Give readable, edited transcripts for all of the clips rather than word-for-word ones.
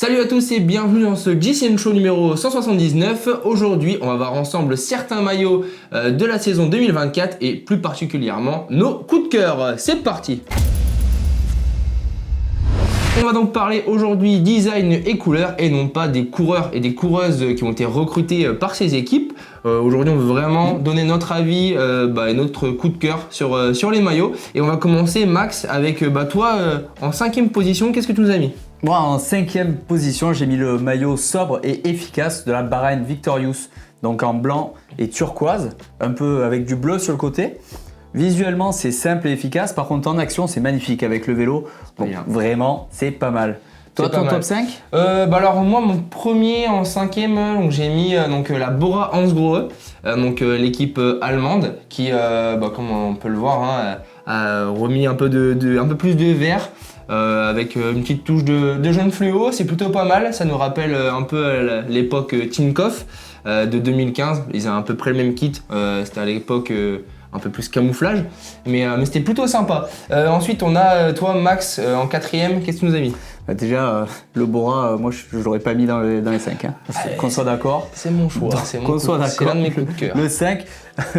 Salut à tous et bienvenue dans ce GCN Show numéro 179. Aujourd'hui, on va voir ensemble certains maillots de la saison 2024 et plus particulièrement nos coups de cœur. C'est parti! On va donc parler aujourd'hui design et couleurs et non pas des coureurs et des coureuses qui ont été recrutés par ces équipes. Aujourd'hui, on veut vraiment donner notre avis et notre coup de cœur sur les maillots. Et on va commencer, Max, avec toi en 5e position. Qu'est-ce que tu nous as mis? Moi, en 5e position, j'ai mis le maillot sobre et efficace de la Bahrain Victorious. Donc en blanc et turquoise, un peu avec du bleu sur le côté. Visuellement, c'est simple et efficace. Par contre, en action, c'est magnifique avec le vélo. Bon, vraiment, c'est pas mal. Toi, ton top 5? Alors moi, mon premier en 5e, donc j'ai mis la Bora Hansgrohe, l'équipe allemande qui, comme on peut le voir, a remis un peu plus de vert. Avec une petite touche de jaune fluo, c'est plutôt pas mal. Ça nous rappelle un peu l'époque Tinkoff de 2015. Ils ont à peu près le même kit. C'était à l'époque un peu plus camouflage, mais c'était plutôt sympa. Ensuite, on a toi, Max, en 4e. Qu'est-ce que tu nous as mis? Déjà, le Bora, moi je l'aurais pas mis dans les 5. Qu'on soit d'accord. C'est mon choix. C'est l'un de mes coups de cœur. Le 5,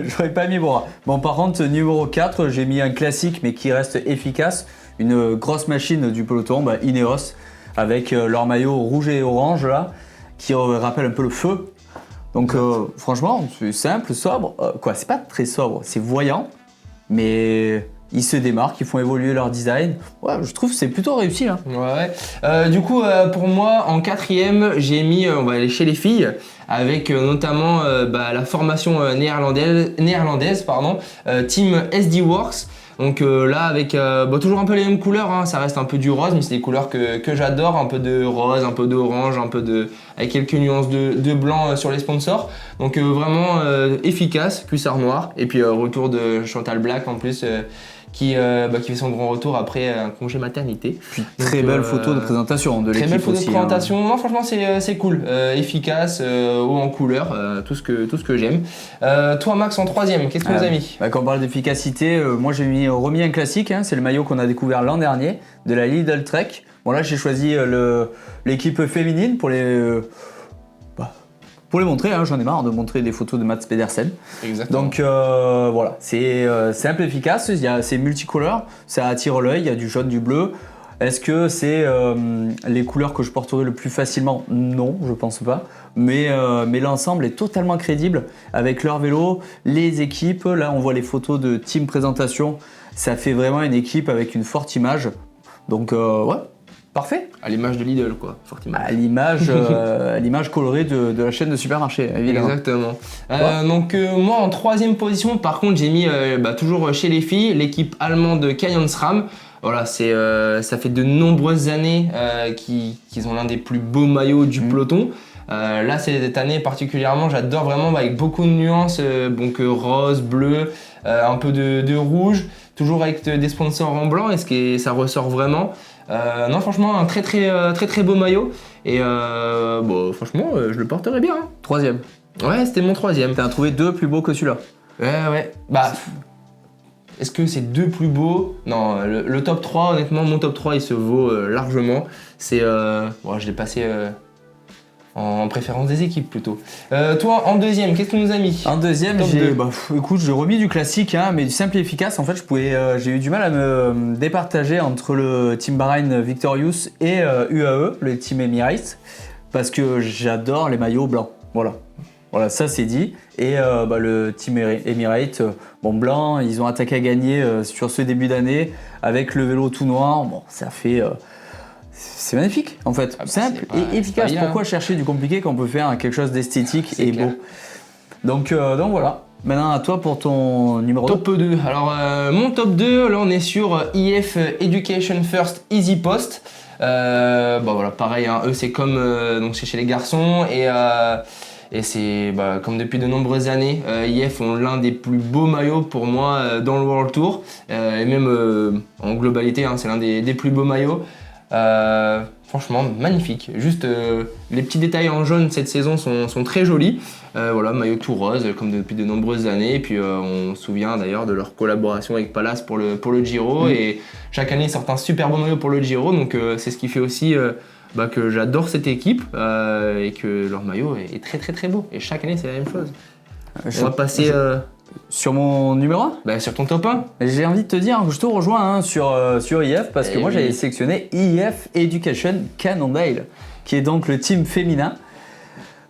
j'aurais pas mis Bora. Bon, par contre, numéro 4, j'ai mis un classique mais qui reste efficace. Une grosse machine du peloton, Ineos, avec leur maillot rouge et orange là, qui rappelle un peu le feu. Donc franchement, c'est simple, sobre. C'est pas très sobre, c'est voyant, mais ils se démarquent, ils font évoluer leur design. Ouais, je trouve que c'est plutôt réussi là. Ouais. Du coup, pour moi, en 4e, j'ai mis, on va aller chez les filles, avec notamment la formation néerlandaise, Team SD Works. Donc là avec toujours un peu les mêmes couleurs, ça reste un peu du rose, mais c'est des couleurs que j'adore, un peu de rose, un peu d'orange, avec quelques nuances de blanc sur les sponsors. Donc vraiment efficace, cuissard noir, et puis retour de Chantal Black en plus qui fait son grand retour après un congé maternité. Puis très belle photo de présentation de l'équipe. Très belle photo aussi, de présentation. Non, franchement c'est cool, efficace, haut en couleur, tout ce que j'aime. Toi, Max, en 3e, qu'est-ce que vous avez mis? Quand on parle d'efficacité, moi j'ai remis un classique, c'est le maillot qu'on a découvert l'an dernier de la Lidl Trek. Bon là j'ai choisi l'équipe féminine pour les montrer, j'en ai marre de montrer des photos de Mats Pedersen. Exactement. Donc voilà, c'est simple, efficace, c'est multicolore, ça attire l'œil, il y a du jaune, du bleu. Est-ce que c'est les couleurs que je porterai le plus facilement? Non, je pense pas. Mais l'ensemble est totalement crédible avec leur vélo, les équipes. Là, on voit les photos de team présentation. Ça fait vraiment une équipe avec une forte image. Donc ouais. Parfait. À l'image de Lidl, quoi. Fortement. À l'image colorée de la chaîne de supermarché, évidemment. Exactement. Moi, en 3e position, par contre, j'ai mis toujours chez les filles l'équipe allemande Canyon SRAM. Voilà, ça fait de nombreuses années qu'ils ont l'un des plus beaux maillots du peloton. Là, cette année particulièrement, j'adore vraiment avec beaucoup de nuances, rose, bleu, un peu de rouge, toujours avec des sponsors en blanc. Ça ressort vraiment. Non, franchement, un très beau maillot. Et franchement, je le porterais bien. 3e. Ouais, c'était mon 3e. T'as trouvé 2 plus beaux que celui-là? Ouais. Est-ce que c'est 2 plus beaux? Non, le top 3, honnêtement, mon top 3, il se vaut largement. Je l'ai passé en préférence des équipes plutôt. Toi, en 2e, qu'est-ce que tu nous as mis? En 2e, j'ai remis du classique, mais du simple et efficace. En fait, j'ai eu du mal à me départager entre le Team Bahrain Victorious et UAE, le Team Emirates, parce que j'adore les maillots blancs. Voilà, ça c'est dit. Et le Team Emirates, blanc, ils ont attaqué à gagner sur ce début d'année avec le vélo tout noir. Bon, ça fait... c'est magnifique en fait, simple et efficace. Pourquoi chercher du compliqué quand on peut faire quelque chose d'esthétique et beau? Donc voilà. Maintenant à toi pour ton numéro top 2. Alors mon top 2, là on est sur EF Education First Easy Post. Pareil, eux c'est comme c'est chez les garçons et c'est comme depuis de nombreuses années, IF ont l'un des plus beaux maillots pour moi dans le World Tour et même en globalité, c'est l'un des plus beaux maillots. Franchement magnifique, juste les petits détails en jaune cette saison sont très jolis. Maillot tout rose comme depuis de nombreuses années, et puis on se souvient d'ailleurs de leur collaboration avec Palace pour le Giro, et chaque année ils sortent un super beau maillot pour le Giro, donc c'est ce qui fait aussi que j'adore cette équipe et que leur maillot est très très très beau. Et chaque année c'est la même chose. On va passer sur mon numéro 1 sur ton top 1. J'ai envie de te dire que je te rejoins sur IF parce que moi j'avais sélectionné IF Education Cannondale qui est donc le team féminin.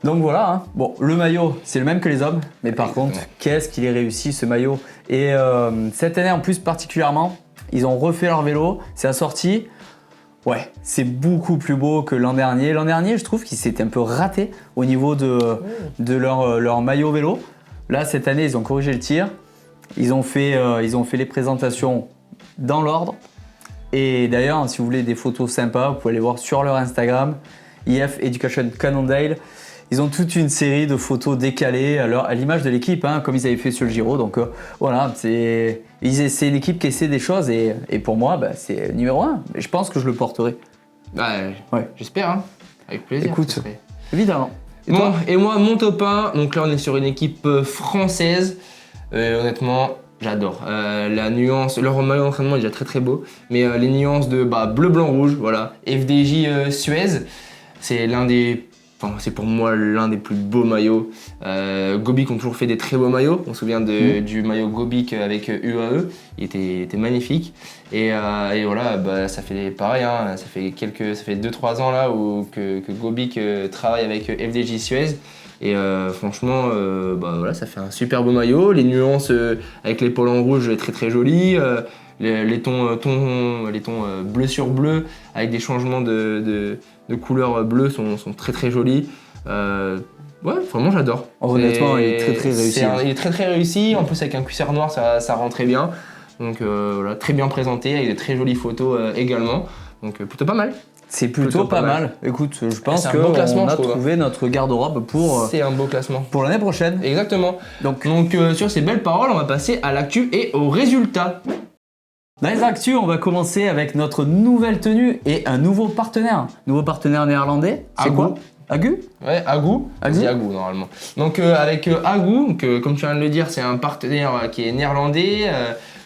Donc voilà, hein. Bon, le maillot c'est le même que les hommes, mais par contre, qu'est-ce qu'il est réussi ce maillot. Et cette année en plus particulièrement, ils ont refait leur vélo, c'est assorti. Ouais, c'est beaucoup plus beau que l'an dernier. L'an dernier, je trouve qu'ils s'étaient un peu ratés au niveau de leur maillot vélo. Là, cette année, ils ont corrigé le tir. Ils ont fait les présentations dans l'ordre. Et d'ailleurs, si vous voulez des photos sympas, vous pouvez aller voir sur leur Instagram, IF Education Cannondale. Ils ont toute une série de photos décalées à l'image de l'équipe, hein, comme ils avaient fait sur le Giro. Donc voilà, c'est une équipe qui essaie des choses et pour moi, c'est numéro 1. Et je pense que je le porterai. Ouais. J'espère, hein. Avec plaisir. Écoute, évidemment. Et moi, mon top 1, donc là on est sur une équipe française. Honnêtement, j'adore. La nuance, leur maillot d'entraînement est déjà très très beau. Mais les nuances de bleu, blanc, rouge, voilà. FDJ Suez, c'est pour moi l'un des plus beaux maillots. Gobic ont toujours fait des très beaux maillots. On se souvient du maillot Gobic avec UAE. Il était magnifique. Et voilà, ça fait pareil. Hein, ça fait 2-3 ans là que Gobic travaille avec FDJ Suez. Et franchement, voilà, ça fait un super beau maillot. Les nuances avec les pôles en rouge très très jolies. Les tons bleu sur bleu avec des changements de couleur bleu sont très très jolis. Ouais, vraiment j'adore. Honnêtement, il est très très réussi. Il est très très réussi. En plus avec un cuissard noir, ça rend très bien. Donc voilà, très bien présenté avec de très jolies photos également. Donc plutôt pas mal. C'est plutôt pas mal. Écoute, je pense qu'on a trouvé notre garde-robe c'est un beau classement. Pour l'année prochaine. Exactement. Donc sur ces belles paroles, on va passer à l'actu et aux résultats. Dans les actus, on va commencer avec notre nouvelle tenue et un nouveau partenaire. Nouveau partenaire néerlandais. C'est quoi? Agu? Ouais, Agu. C'est Agu normalement. Donc avec Agu, comme tu viens de le dire, c'est un partenaire qui est néerlandais.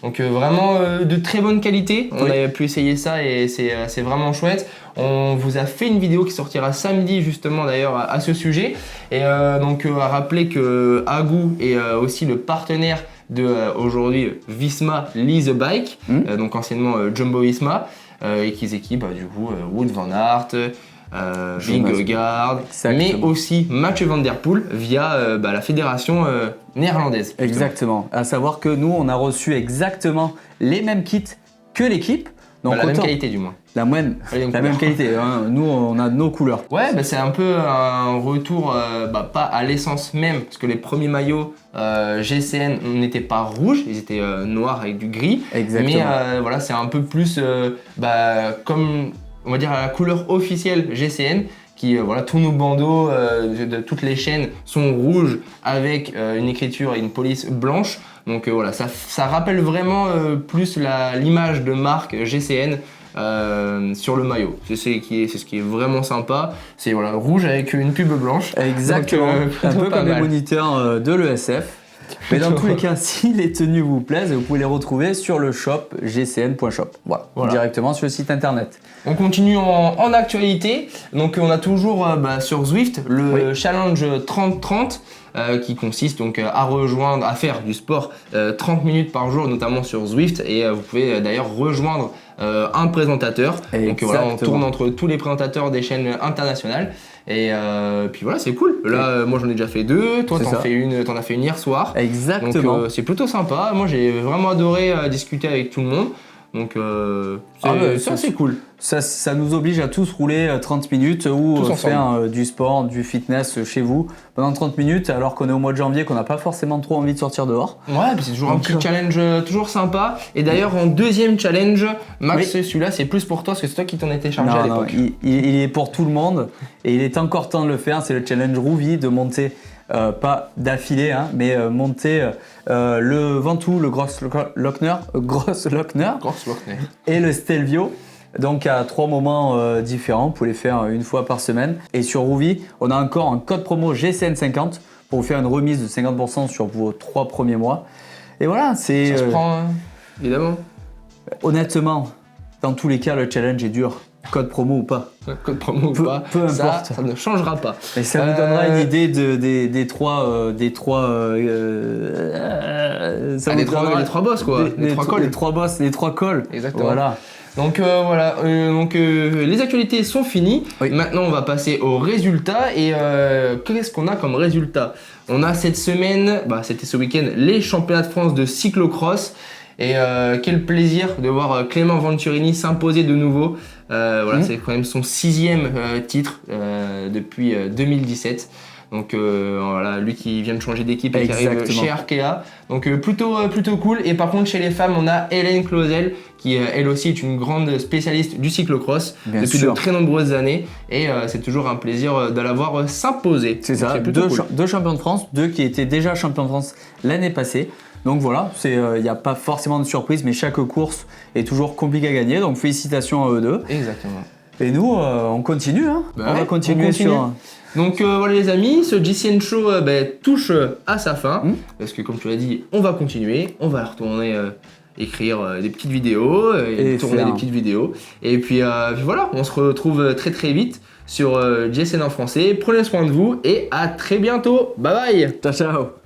Donc vraiment de très bonne qualité. On avait pu essayer ça et c'est vraiment chouette. On vous a fait une vidéo qui sortira samedi justement d'ailleurs à ce sujet. Et donc à rappeler que Agu est aussi le partenaire de aujourd'hui Visma Lease a Bike, donc anciennement Jumbo Visma, et qu'ils équipent du coup Wout van Aert, Vingegaard, mais aussi Mathieu Van Der Poel via la fédération néerlandaise. Exactement. À savoir que nous, on a reçu exactement les mêmes kits que l'équipe. Donc la même qualité du moins. La même qualité, hein. Nous on a nos couleurs. Ouais, c'est un peu un retour, pas à l'essence même, parce que les premiers maillots GCN n'étaient pas rouges, ils étaient noirs avec du gris. Exactement. Mais voilà, c'est un peu plus comme, on va dire, la couleur officielle GCN, qui tous nos bandeaux de toutes les chaînes sont rouges avec une écriture et une police blanche. Donc voilà, ça rappelle vraiment plus l'image de marque GCN sur le maillot. C'est ce qui est vraiment sympa. C'est rouge avec une pub blanche. Exactement. Donc, un peu comme les moniteurs de l'ESF. Mais dans tous les cas, si les tenues vous plaisent, vous pouvez les retrouver sur le shop gcn.shop. Voilà. Directement sur le site internet. On continue en actualité. Donc on a toujours sur Zwift le challenge 30-30 qui consiste donc à faire du sport 30 minutes par jour, notamment sur Zwift. Et vous pouvez d'ailleurs rejoindre un présentateur. Donc on tourne entre tous les présentateurs des chaînes internationales. Et puis voilà, c'est cool. Là, moi j'en ai déjà fait 2. Toi, t'en as fait une hier soir. Exactement. Donc c'est plutôt sympa. Moi, j'ai vraiment adoré discuter avec tout le monde. Donc c'est cool. Ça nous oblige à tous rouler 30 minutes ou faire du sport, du fitness chez vous pendant 30 minutes alors qu'on est au mois de janvier, qu'on n'a pas forcément trop envie de sortir dehors. Ouais, c'est toujours un petit challenge toujours sympa. Et d'ailleurs en deuxième challenge, Max, celui-là c'est plus pour toi parce que c'est toi qui t'en étais chargé à l'époque. Il est pour tout le monde et il est encore temps de le faire. C'est le challenge Rouvy, de monter pas d'affilée, mais monter le Ventoux, le Gross Lochner et le Stelvio. Donc à 3 moments différents, vous pouvez les faire une fois par semaine. Et sur Rouvy, on a encore un code promo GCN50 pour vous faire une remise de 50% sur vos 3 premiers mois. Et voilà, c'est... Ça se prend, évidemment. Honnêtement, dans tous les cas, le challenge est dur. Code promo ou pas. Code promo ou pas, peu importe. ça ne changera pas. Et ça nous donnera une idée des trois Les trois boss quoi, les trois calls. Les trois boss, les trois calls. Exactement. Voilà. Donc voilà, les actualités sont finies. Oui. Maintenant on va passer aux résultats et qu'est-ce qu'on a comme résultat? On a cette semaine, c'était ce week-end, les championnats de France de cyclocross. Et quel plaisir de voir Clément Venturini s'imposer de nouveau. C'est quand même son 6e titre depuis 2017. Donc lui qui vient de changer d'équipe et qui arrive chez Arkea. Donc plutôt cool. Et par contre chez les femmes, on a Hélène Clausel qui elle aussi est une grande spécialiste du cyclocross depuis de très nombreuses années. Et c'est toujours un plaisir de la voir s'imposer. C'est ça, deux champions de France, deux qui étaient déjà champions de France l'année passée. Donc voilà, il n'y a pas forcément de surprise, mais chaque course est toujours compliquée à gagner. Donc félicitations à eux deux. Exactement. Et nous, on continue. On va continuer sur... Donc voilà les amis, ce GCN Show touche à sa fin. Parce que comme tu l'as dit, on va continuer. On va retourner écrire des petites vidéos et tourner des petites vidéos. Et puis voilà, on se retrouve très très vite sur GCN en français. Prenez soin de vous et à très bientôt. Bye bye. Ciao ciao.